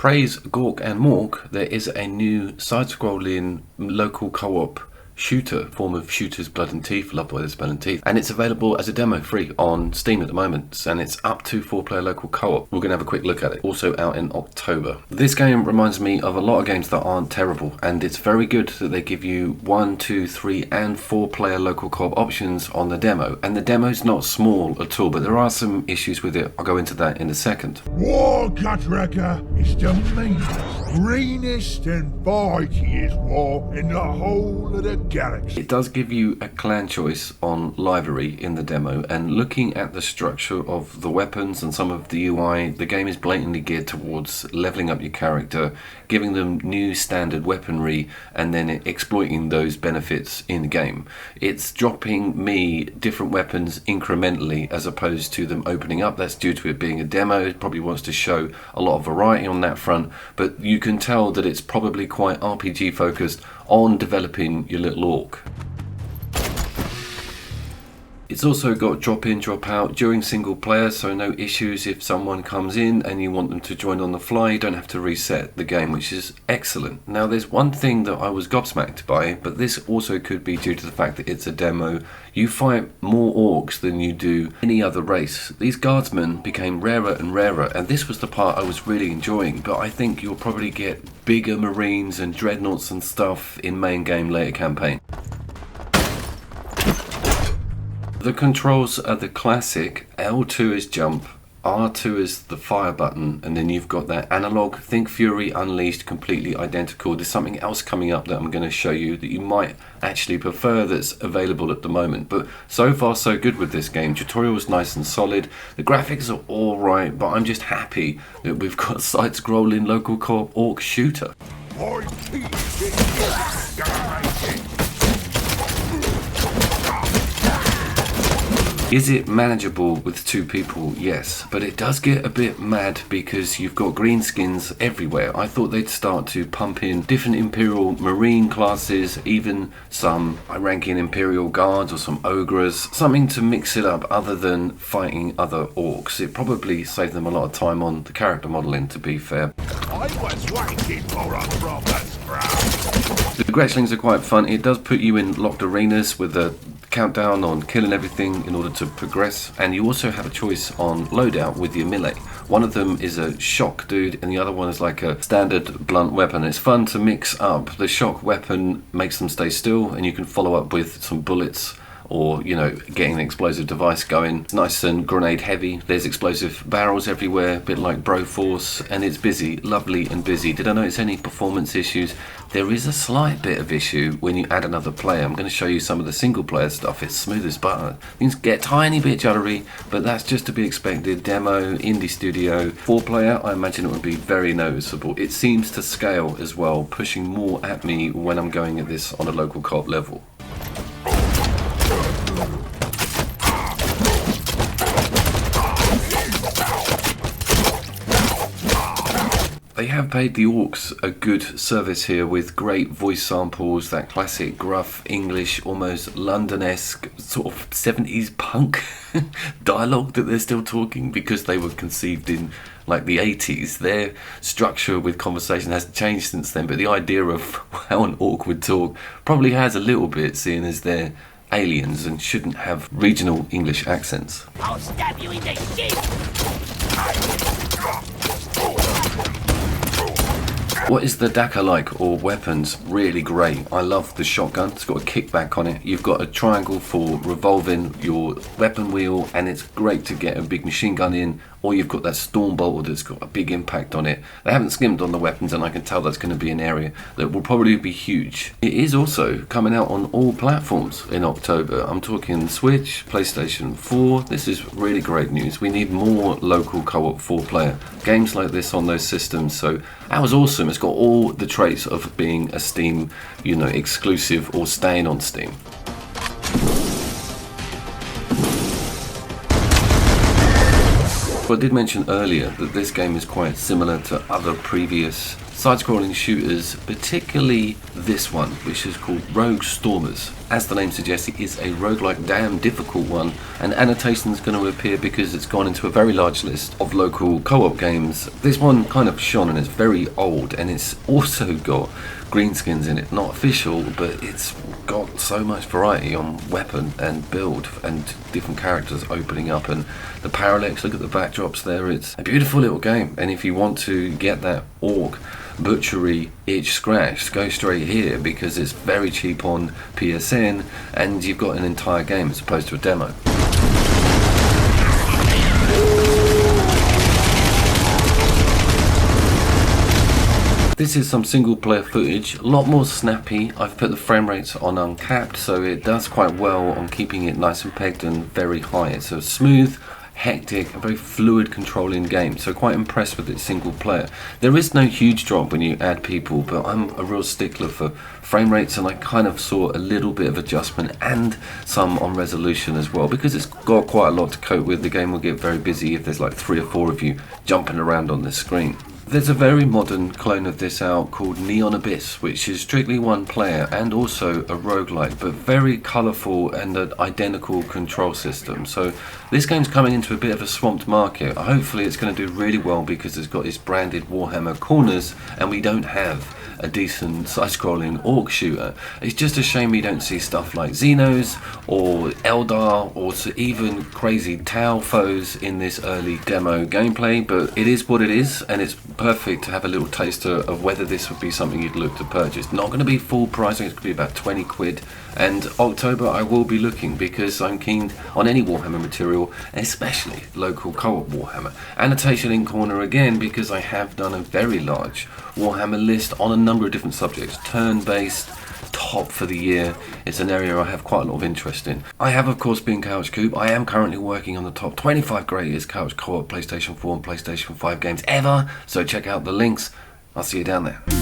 Praise Gork and Mork, there is a new side-scrolling local co-op shooter, form of Shooters Blood and Teeth, love the way they spell Teeth, and it's available as a demo free on Steam at the moment, and it's up to 4-player local co-op. We're going to have a quick look at it, also out in October. This game reminds me of a lot of games that aren't terrible, and it's very good that they give you 1, 2, 3 and 4-player local co-op options on the demo, and the demo's not small at all, but there are some issues with it. I'll go into that in a second. War Gutracker is the meanest, greenest and mightiest war in the whole of the galaxy. It does give you a clan choice on livery in the demo, and looking at the structure of the weapons and some of the UI, the game is blatantly geared towards leveling up your character, giving them new standard weaponry, and then exploiting those benefits in the game. It's dropping me different weapons incrementally as opposed to them opening up. That's due to it being a demo. It probably wants to show a lot of variety on that front, but you can tell that it's probably quite RPG focused on developing your little orc. It's also got drop in, drop out during single player, so no issues if someone comes in and you want them to join on the fly. You don't have to reset the game, which is excellent. Now there's one thing that I was gobsmacked by, but this also could be due to the fact that it's a demo. You fight more orcs than you do any other race. These guardsmen became rarer and rarer, and this was the part I was really enjoying, but I think you'll probably get bigger marines and dreadnoughts and stuff in main game later campaign. The controls are the classic. L2 is jump, R2 is the fire button, and then you've got that analog Think Fury Unleashed, completely identical. There's something else coming up that I'm going to show you that you might actually prefer that's available at the moment. But so far so good with this game. Tutorial is nice and solid. The graphics are alright, but I'm just happy that we've got side-scrolling local co-op orc shooter. Is it manageable with 2 people? Yes, but it does get a bit mad because you've got green skins everywhere. I thought they'd start to pump in different Imperial Marine classes, even some high-ranking Imperial Guards or some Ogres, something to mix it up other than fighting other orcs. It probably saved them a lot of time on the character modelling, to be fair. I was waiting for a proper sprout. The Gretchlings are quite fun. It does put you in locked arenas with a countdown on killing everything in order to progress, and you also have a choice on loadout with your melee. One of them is a shock dude and the other one is like a standard blunt weapon. It's fun to mix up. The shock weapon makes them stay still, and you can follow up with some bullets or, you know, getting an explosive device going. It's nice and grenade heavy. There's explosive barrels everywhere, a bit like Broforce, and it's busy, lovely and busy. Did I notice any performance issues? There is a slight bit of issue when you add another player. I'm going to show you some of the single player stuff. It's smooth as butter. Things get a tiny bit juddery, but that's just to be expected. Demo, indie studio, 4-player, I imagine it would be very noticeable. It seems to scale as well, pushing more at me when I'm going at this on a local co-op level. They have paid the orcs a good service here with great voice samples, that classic gruff English, almost London-esque sort of 70s punk dialogue that they're still talking because they were conceived in like the 80s. Their structure with conversation hasn't changed since then, but the idea of how an orc would talk probably has a little bit, seeing as they're aliens and shouldn't have regional English accents. I'll stab you in the shin! What is the Dakar like, or weapons? Really great. I love the shotgun. It's got a kickback on it. You've got a triangle for revolving your weapon wheel, and it's great to get a big machine gun in, or you've got that storm bolt that's got a big impact on it. They haven't skimmed on the weapons, and I can tell that's going to be an area that will probably be huge. It is also coming out on all platforms in October. I'm talking Switch, PlayStation 4. This is really great news. We need more local co-op 4-player games like this on those systems, so that was awesome. It's got all the traits of being a Steam, you know, exclusive or staying on Steam. I did mention earlier that this game is quite similar to other previous side-scrolling shooters, particularly this one, which is called Rogue Stormers. As the name suggests, it is a roguelike, damn difficult one, and annotation is going to appear because it's gone into a very large list of local co-op games. This one kind of shone and it's very old, and it's also got greenskins in it. Not official, but it's got so much variety on weapon and build and different characters opening up, and the parallax, look at the backdrops there. It's a beautiful little game, and if you want to get that ORK butchery itch scratched, go straight here because it's very cheap on PSN and you've got an entire game as opposed to a demo. This is some single player footage, a lot more snappy. I've put the frame rates on uncapped, so it does quite well on keeping it nice and pegged and very high. It's a smooth, hectic, a very fluid controlling game, so quite impressed with its single player. There is no huge drop when you add people, but I'm a real stickler for frame rates, and I kind of saw a little bit of adjustment and some on resolution as well, because it's got quite a lot to cope with. The game will get very busy if there's like 3 or 4 of you jumping around on the screen. There's a very modern clone of this out called Neon Abyss, which is strictly one player and also a roguelike, but very colourful and an identical control system. So this game's coming into a bit of a swamped market. Hopefully it's going to do really well because it's got its branded Warhammer corners and we don't have a decent side-scrolling ORK shooter. It's just a shame we don't see stuff like Xenos or Eldar or even crazy Tau foes in this early demo gameplay, but it is what it is, and it's perfect to have a little taster of whether this would be something you'd look to purchase. Not going to be full price, I think it's going to be about 20 quid, and October I will be looking because I'm keen on any Warhammer material, especially local co-op Warhammer. Annotation in corner again because I have done a very large Warhammer list on a number of different subjects, turn-based, top for the year. It's an area I have quite a lot of interest in. I have of course been Couch Coop. I am currently working on the top 25 greatest couch co-op PlayStation 4 and PlayStation 5 games ever, so check out the links. I'll see you down there.